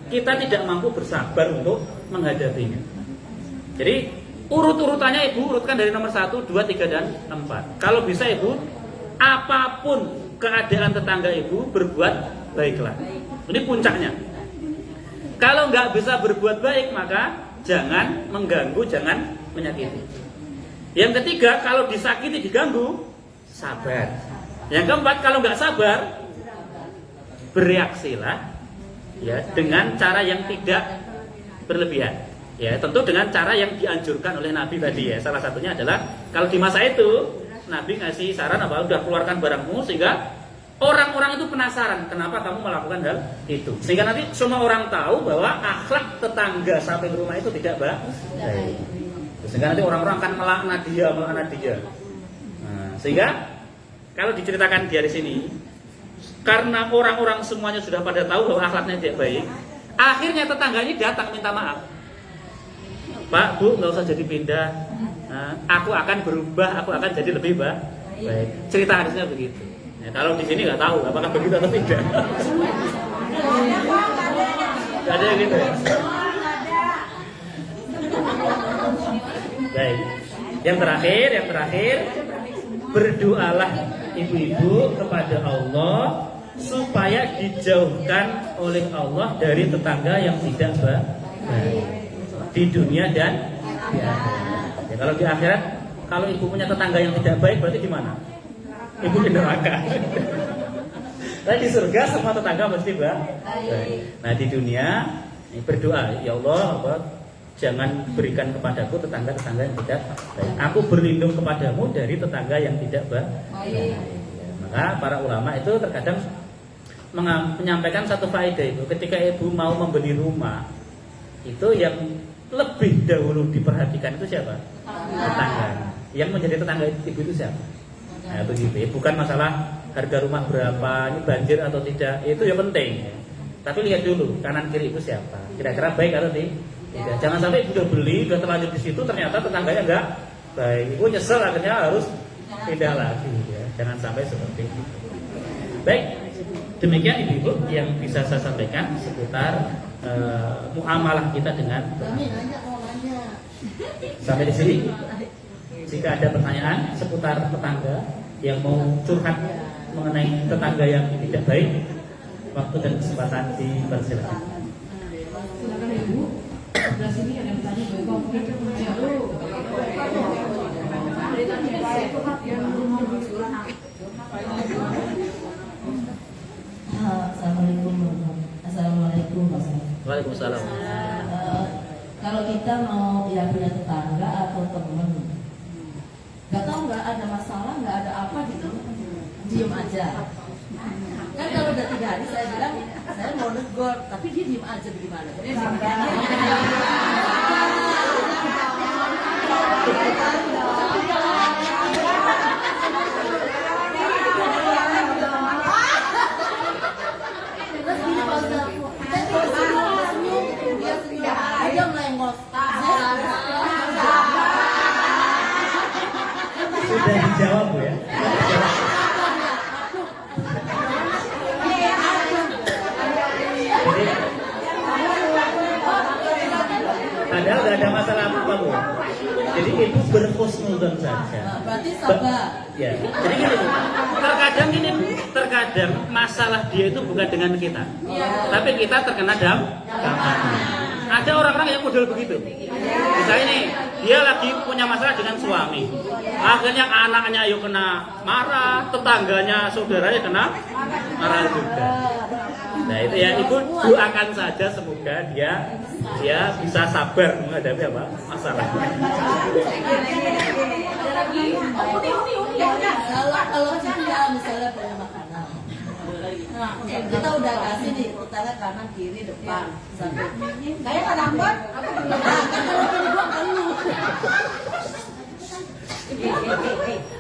kita tidak mampu bersabar untuk menghadapinya. Jadi urut-urutannya Ibu urutkan dari nomor 1, 2, 3, dan 4. Kalau bisa Ibu, apapun keadaan tetangga Ibu, berbuat baiklah. Ini puncaknya. Kalau nggak bisa berbuat baik, maka jangan mengganggu, jangan menyakiti. Yang ketiga, kalau disakiti, diganggu, sabar. Yang keempat, kalau nggak sabar, bereaksilah ya dengan cara yang tidak berlebihan. Ya, tentu dengan cara yang dianjurkan oleh Nabi tadi ya. Salah satunya adalah kalau di masa itu Nabi ngasih saran apa? Udah keluarkan barangmu sehingga orang-orang itu penasaran kenapa kamu melakukan hal itu. Sehingga nanti semua orang tahu bahwa akhlak tetangga sampai ke rumah itu tidak baik. Sehingga nanti orang-orang akan melaknat dia. Nah, sehingga kalau diceritakan di sini, karena orang-orang semuanya sudah pada tahu bahwa akhlaknya tidak baik, akhirnya tetangganya datang minta maaf. Pak, Bu, nggak usah jadi pindah. Nah, aku akan berubah, aku akan jadi lebih baik. Cerita hadisnya begitu. Ya, kalau di sini nggak tahu apakah begitu atau tidak. Gak ada yang gitu ya. Baik. Yang terakhir, berdoalah ibu-ibu kepada Allah supaya dijauhkan oleh Allah dari tetangga yang tidak baik di dunia dan di akhirat. Ya, kalau di akhirat, kalau ibu punya tetangga yang tidak baik berarti di mana? Ibu di neraka. Nah, di surga semua tetangga mesti baik. Nah, di dunia berdoa, ya Allah, jangan berikan kepadaku tetangga-tetangga yang tidak baik. Aku berlindung kepadamu dari tetangga yang tidak baik. Maka para ulama itu terkadang menyampaikan satu faedah itu, ketika ibu mau membeli rumah, itu yang lebih dahulu diperhatikan itu siapa? Tetangga. Yang menjadi tetangga ibu itu siapa? Nah, begitu. Bukan masalah harga rumah berapa, ini banjir atau tidak, itu ya penting. Tapi lihat dulu kanan kiri itu siapa, kira-kira baik atau tidak. Jangan sampai ibu udah beli, udah terlanjur di situ, ternyata tetangganya enggak baik. Ibu nyesel akhirnya harus pindah lagi. Ya. Jangan sampai seperti itu. Baik, demikian ibu-ibu yang bisa saya sampaikan seputar muamalah kita dengan sampai di sini. Jika ada pertanyaan seputar tetangga yang mau curhat mengenai tetangga yang tidak baik, waktu dan kesempatan dipersilakan. Silakan Ibu. Sebelah sini ada yang bertanya Assalamualaikum Pak. Waalaikumsalam. Kalau kita mau ya punya tetangga atau teman, nggak tahu nggak ada masalah, nggak ada apa gitu, diem aja. Kan kalau udah 3 hari saya bilang saya mau negor, tapi dia diem aja bagaimana? Terus gini Pak Ustaz, saya senyum, dia senyum, dia melengos. Sudah dijawab Bu ya. Jadi, padahal nggak ada masalah apa Bu. Jadi ibu berhusnudzon saja. Berarti sabar. Ya. Jadi gini Bu. Terkadang masalah dia itu bukan dengan kita, tapi kita terkena dampaknya. Ada orang-orang yang model begitu. Misalnya nih, dia lagi punya masalah dengan suami. Akhirnya anaknya yuk kena marah, tetangganya, saudaranya kena marah juga. Nah itu ya, ibu doakan saja semoga dia bisa sabar menghadapi apa masalahnya. Kalau kita misalnya punya makanan, nah kita udah kasih nih utara kanan kiri depan sampai kayak nggak dapat, kan kalau pilih gua perlu.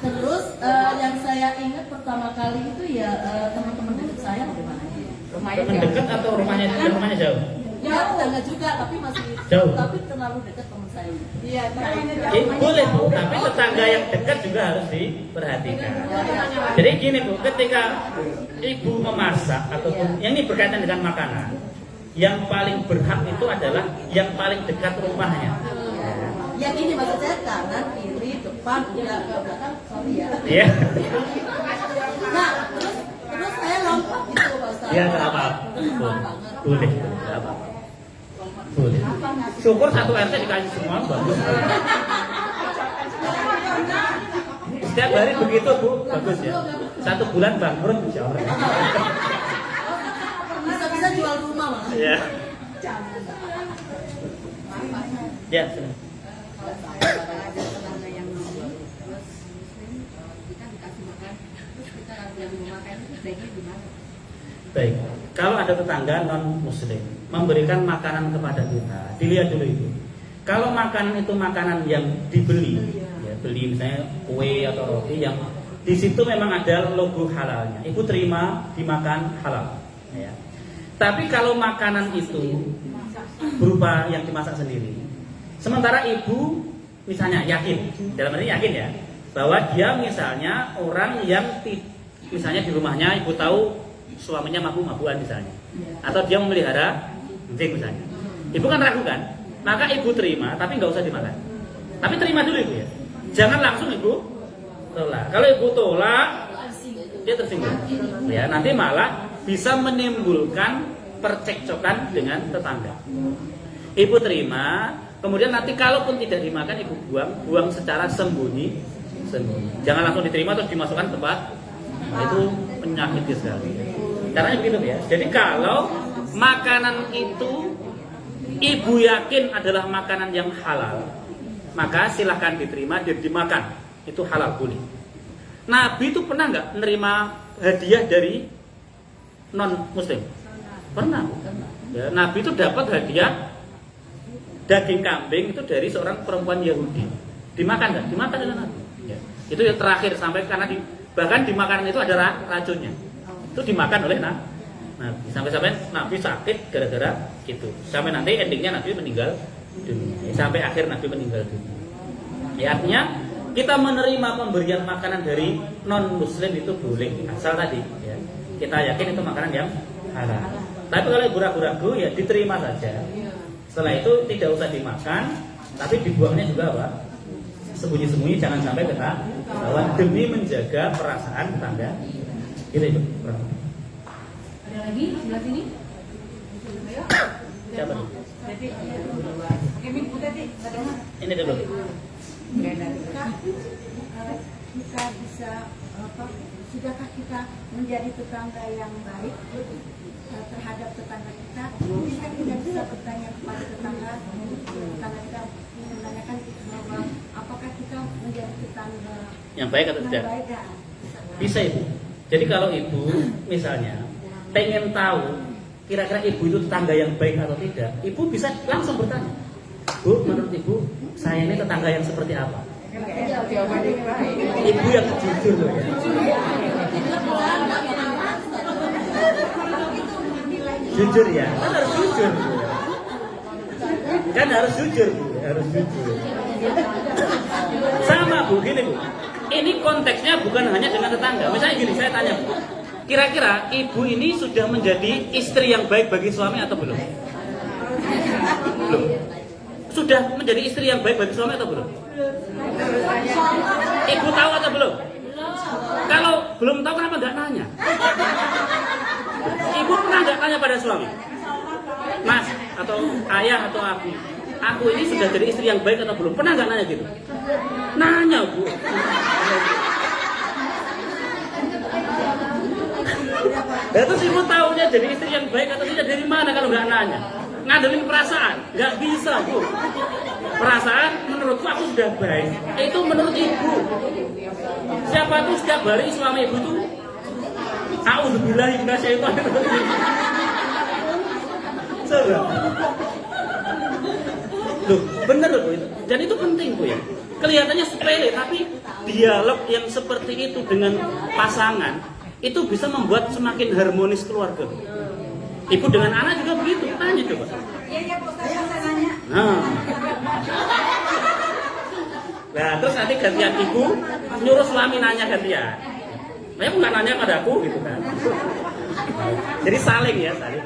Terus yang saya ingat pertama kali itu ya teman-teman dekat saya bagaimana? Teman dekat atau rumahnya jauh? Ya tetangga juga tapi masih Jauh. tapi terlalu dekat teman saya. Iya, Boleh Bu, tapi tetangga yang dekat juga harus diperhatikan. Jadi gini Bu, ketika ibu memasak ataupun yang ini berkaitan dengan makanan, yang paling berhak itu adalah yang paling dekat rumahnya. Yang ini maksud saya kanan, kiri, depan, udah ke belakang, sorry ya. Iya. Nah, terus saya lompat gitu Pak Ustaz. Iya, enggak apa-apa. Boleh, enggak apa-apa. Boleh. Syukur satu RT dikasih semua bagus. Setiap hari begitu Bu, bagus ya. 1 bulan bangkrut insyaallah. Bisa jual rumah malah. Iya. Ya, senang. Terus kita yang memakai itu baiknya gimana? Baik, kalau ada tetangga non muslim memberikan makanan kepada kita, dilihat dulu itu. Kalau makanan itu makanan yang dibeli, ya, beli misalnya kue atau roti yang di situ memang ada logo halalnya, ibu terima dimakan halal. Ya. Tapi kalau makanan itu berupa yang dimasak sendiri, sementara ibu misalnya yakin, dalam arti yakin ya, bahwa dia misalnya orang yang misalnya di rumahnya ibu tahu suaminya mabuk-mabukan misalnya, atau dia memelihara anjing misalnya, ibu kan ragu kan, maka ibu terima, tapi nggak usah dimakan, tapi terima dulu ibu ya, jangan langsung ibu tolak. Kalau ibu tolak, dia tersinggung, ya nanti malah bisa menimbulkan percekcokan dengan tetangga. Ibu terima, kemudian nanti kalaupun tidak dimakan ibu buang secara sembunyi. Jangan langsung diterima terus dimasukkan tempat, itu penyakit sekali. Caranya begitu ya. Jadi kalau makanan itu ibu yakin adalah makanan yang halal, maka silahkan diterima dan dimakan. Itu halal boleh. Nabi itu pernah nggak menerima hadiah dari non muslim? Pernah. Ya, Nabi itu dapat hadiah daging kambing itu dari seorang perempuan Yahudi. Dimakan nggak? Dimakan dengan Nabi. Ya. Itu yang terakhir sampai karena bahkan di makanan itu ada racunnya. Itu dimakan oleh Nabi. Sampai-sampai Nabi sakit gara-gara itu. Sampai nanti endingnya Nabi meninggal dunia. Sampai akhir Nabi meninggal dunia. Ya, artinya kita menerima pemberian makanan dari non muslim itu boleh asal tadi ya, kita yakin itu makanan yang halal. Tapi kalau ibu ragu-ragu ya diterima saja. Setelah itu tidak usah dimakan, tapi dibuangnya juga apa? Sembunyi-sembunyi, jangan sampai ketahuan demi menjaga perasaan tetangga. Gitu ibu. Ada lagi sebelah sini? Ayo. Siapa nih? Jadi, Kemik Putih bagaimana? Ini dulu. Kita bisa sudahkah kita menjadi tetangga yang baik terhadap tetangga kita? Mungkin kan kita bisa bertanya kepada tetangga kita menanyakan bahwa apakah kita menjadi tetangga Yang baik atau tidak? baik ya? Bisa ibu. Jadi kalau ibu misalnya pengen tahu kira-kira ibu itu tetangga yang baik atau tidak, ibu bisa langsung bertanya. Bu, menurut ibu, saya ini tetangga yang seperti apa? Ibu yang jujur loh ya. Jujur ya, kan harus jujur. Kan harus jujur, Bu. Harus jujur. Sama Bu, gini Bu. Ini konteksnya bukan hanya dengan tetangga. Misalnya gini, saya tanya Bu. Kira-kira ibu ini sudah menjadi istri yang baik bagi suami atau belum? Belum. Sudah menjadi istri yang baik bagi suami atau belum? Ibu tahu atau belum? Kalau belum tahu kenapa nggak nanya? Ibu pernah nggak tanya pada suami? Mas atau ayah atau aku ini sudah jadi istri yang baik atau belum? Pernah nggak nanya gitu? Nanya Bu. Ya, terus ibu tahunya jadi istri yang baik atau tidak dari mana kalau nggak nanya? Ngandelin perasaan, nggak bisa Bu. Perasaan menurutku aku sudah baik. Itu menurut ibu. Siapa tuh setiap hari suami ibu tuh a'udzubillahi minasyaitonir rajim. Sudah. Loh, bener loh itu. Dan itu penting Bu ya. Kelihatannya sepele tapi dialog yang seperti itu dengan pasangan itu bisa membuat semakin harmonis keluarga. Ibu dengan anak juga begitu, tanya coba. Iya, saya nanya. Nah, terus nanti gantian ibu nyuruh suami nanya gantian. Saya nggak nanya padaku gitu kan. Jadi saling ya, saling.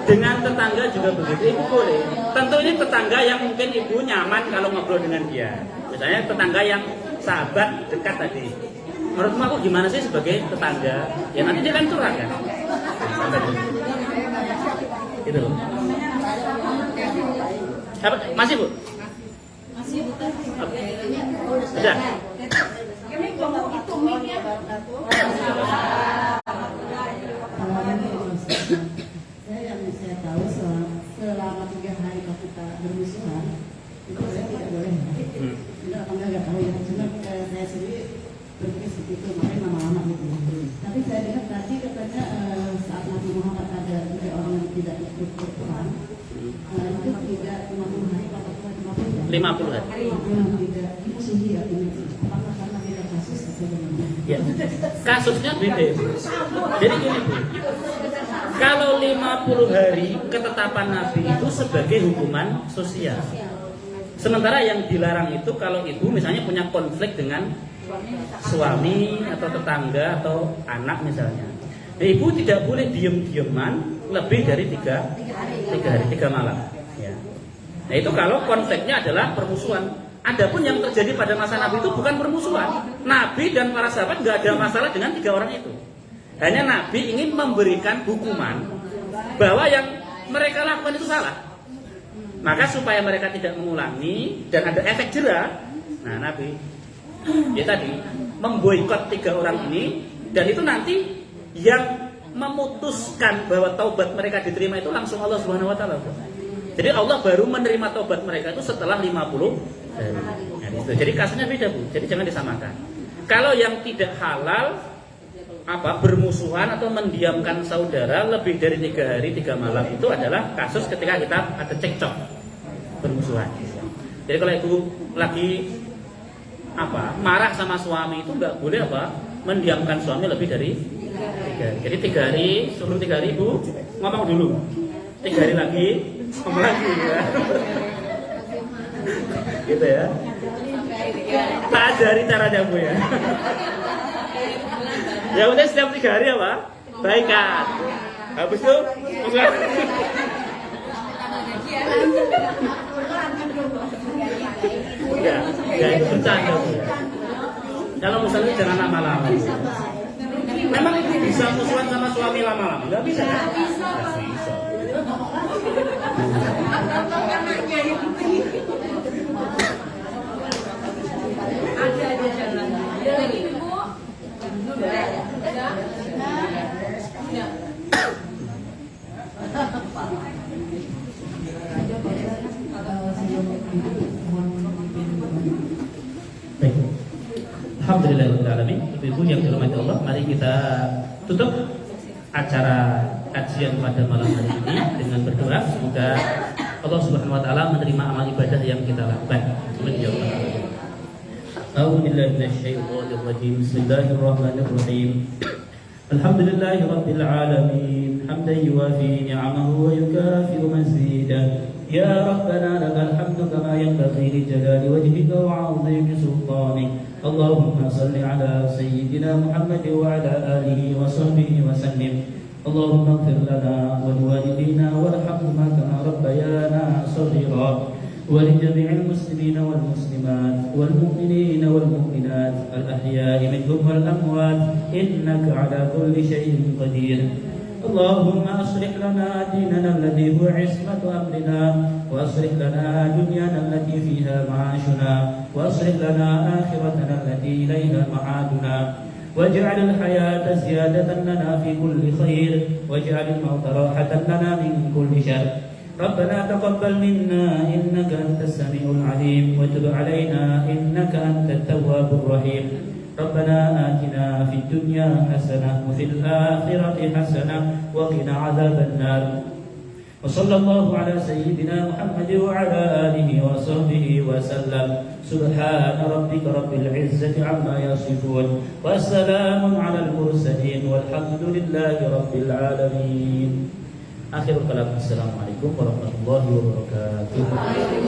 Dengan tetangga juga begitu, ibu boleh. Tentu ini tetangga yang mungkin ibu nyaman kalau ngobrol dengan dia. Misalnya tetangga yang sahabat dekat tadi. Menurutmu aku gimana sih sebagai tetangga? Ya nanti dia kan curhat kan. Sampai gitu loh. Apa? Masih Bu? Masih bukan? Sudah. Ini kalau itu mic-nya. Saya tahu selama 3 hari kalau kita bermusuhan itu saya tidak boleh. Tidak apa nggak tahu ya. Cuma itu tidak 50 hari, 50 hari. Tidak, itu sendiri ya ini. Apakah karena beda kasus atau bagaimana? Ya. Kasusnya beda. Jadi gini Bu, kalau 50 hari ketetapan Nabi itu sebagai hukuman sosial. Sementara yang dilarang itu kalau ibu misalnya punya konflik dengan suami atau tetangga atau anak misalnya. Nah, ibu tidak boleh diem-dieman lebih dari 3 malam. Ya. Nah itu kalau konfliknya adalah permusuhan. Adapun yang terjadi pada masa Nabi itu bukan permusuhan. Nabi dan para sahabat nggak ada masalah dengan 3 orang itu. Hanya Nabi ingin memberikan hukuman bahwa yang mereka lakukan itu salah. Maka supaya mereka tidak mengulangi dan ada efek jera, nah Nabi ya tadi memboikot 3 orang ini, dan itu nanti yang memutuskan bahwa taubat mereka diterima itu langsung Allah Subhanahu wa taala. Jadi Allah baru menerima taubat mereka itu setelah 50 hari. Nah, itu. Jadi kasusnya beda Bu. Jadi jangan disamakan. Kalau yang tidak halal bermusuhan atau mendiamkan saudara lebih dari 3 hari 3 malam itu adalah kasus ketika kita ada cekcok bermusuhan. Jadi kalau ibu lagi marah sama suami itu nggak boleh mendiamkan suami lebih dari 3 hari. Jadi 3 hari sebelum 3 hari ibu ngomong dulu. 3 hari lagi ngomong lagi ya. Gitu ya. Tak ajari caranya Bu ya. Ya udah setiap 3 hari baikan. Habis itu ya itu bercanda Bu. Kalau misalnya jangan lama-lama. Memang ibu bisa musuhan sama suami lama-lama? Nggak bisa. Nggak bisa. Ada jalan. Ada lagi Ibu? Baik. Alhamdulillahirrahmanirrahim. Ibu yang dirahmati Allah, mari kita tutup acara kajian pada malam hari ini dengan berdoa semoga Allah Subhanahu wa taala menerima amal ibadah yang kita lakukan. Amin ya rabbal alamin. A'udzubillahi minasyaitonir rajim. Bismillahirrahmanirrahim. Alhamdulillahi rabbil alamin. Hamdan yuwafi ni'amahu wa yukafi'u mazidah. Ya Rabbana lakal hamdu kama yanbaghi li jalali wajhika wa 'azimi sultanik. Allahumma salli ala sayyidina Muhammad wa ala alihi wa sahbihi wa sallim. Allahumma ighfir lana wa liwalidina warhamhuma kama rabbayana shaghira. ولجميع المسلمين والمسلمات والمؤمنين والمؤمنات الأحياء منهم والأموات إنك على كل شيء قدير. اللهم أصلح لنا ديننا الذي هو عصمة أمرنا، وأصلح لنا دنيانا التي فيها معاشنا، وأصلح لنا آخرتنا التي إليها معادنا، واجعل الحياة زيادة لنا في كل خير، واجعل الموت راحة لنا من كل شر. ربنا تقبل منا إنك أنت السميع العليم، وتب علينا إنك أنت التواب الرحيم. ربنا آتنا في الدنيا حسنة وفي الآخرة حسنة وقنا عذاب النار. وصلى الله على سيدنا محمد وعلى آله وصحبه وسلم. سبحان ربك رب العزة عما يصفون، والسلام على المرسلين، والحمد لله رب العالمين. Akhirul kalam. Assalamualaikum warahmatullahi wabarakatuh.